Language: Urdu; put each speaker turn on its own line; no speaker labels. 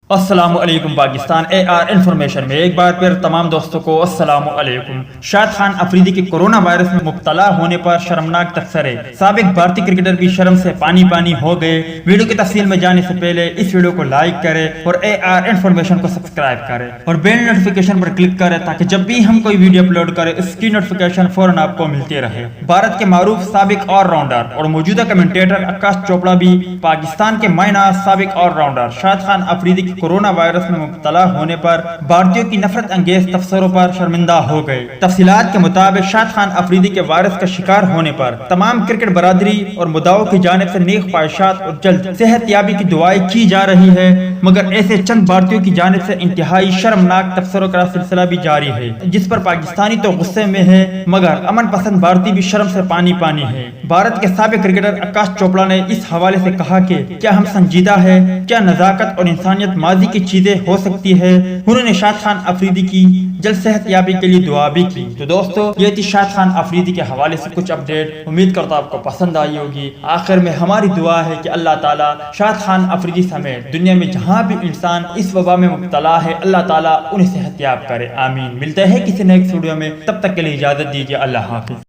السلام علیکم پاکستان انفارمیشن میں ایک بار پھر تمام دوستوں کو السلام علیکم۔ شاہد خان افریدی کے کورونا وائرس میں مبتلا ہونے پر شرمناک تبصرے، سابق بھارتی کرکٹر بھی شرم سے پانی پانی ہو گئے۔ ویڈیو کی تفصیل میں جانے سے پہلے اس ویڈیو کو لائک کریں اور انفارمیشن کو سبسکرائب کریں اور بیل نوٹیفیکیشن پر کلک کریں تاکہ جب بھی ہم کوئی ویڈیو اپلوڈ کریں اس کی نوٹیفیکیشن فوراً آپ کو ملتی رہے۔ بھارت کے معروف سابق آل راؤنڈر اور موجودہ کمنٹیٹر آکاش چوپڑا بھی پاکستان کے مائنہ سابق آل راؤنڈر شاہد خان افریدی کی کورونا وائرس میں مبتلا ہونے پر بھارتیوں کی نفرت انگیز تبصروں پر شرمندہ ہو گئے۔ تفصیلات کے مطابق شاہد خان افریدی کے وائرس کا شکار ہونے پر تمام کرکٹ برادری اور مدعو کی جانب سے نیک خواہشات اور جلد صحت یابی کی دعائیں کی جا رہی ہے، مگر ایسے چند بھارتیوں کی جانب سے انتہائی شرمناک تبصروں کا سلسلہ بھی جاری ہے، جس پر پاکستانی تو غصے میں ہے مگر امن پسند بھارتی بھی شرم سے پانی پانی ہے۔ بھارت کے سابق کرکٹر آکاش چوپڑا نے اس حوالے سے کہا کہ کیا ہم سنجیدہ ہے، کیا نزاکت اور انسانیت ماضی کی چیزیں ہو سکتی ہے۔ انہوں نے شاہد خان افریدی کی جلد صحت یابی کے لیے دعا بھی کی۔ تو دوستو یہ تھی شاہد خان افریدی کے حوالے سے کچھ اپڈیٹ، امید کرتا ہوں آپ کو پسند آئی ہوگی۔ آخر میں ہماری دعا ہے کہ اللہ تعالیٰ شاہد خان افریدی سمیت دنیا میں جہاں بھی انسان اس وبا میں مبتلا ہے اللہ تعالیٰ انہیں صحت یاب کرے، آمین۔ ملتے ہیں کسی نیکسٹ ویڈیو میں، تب تک کے لیے اجازت دیجیے، اللہ حافظ۔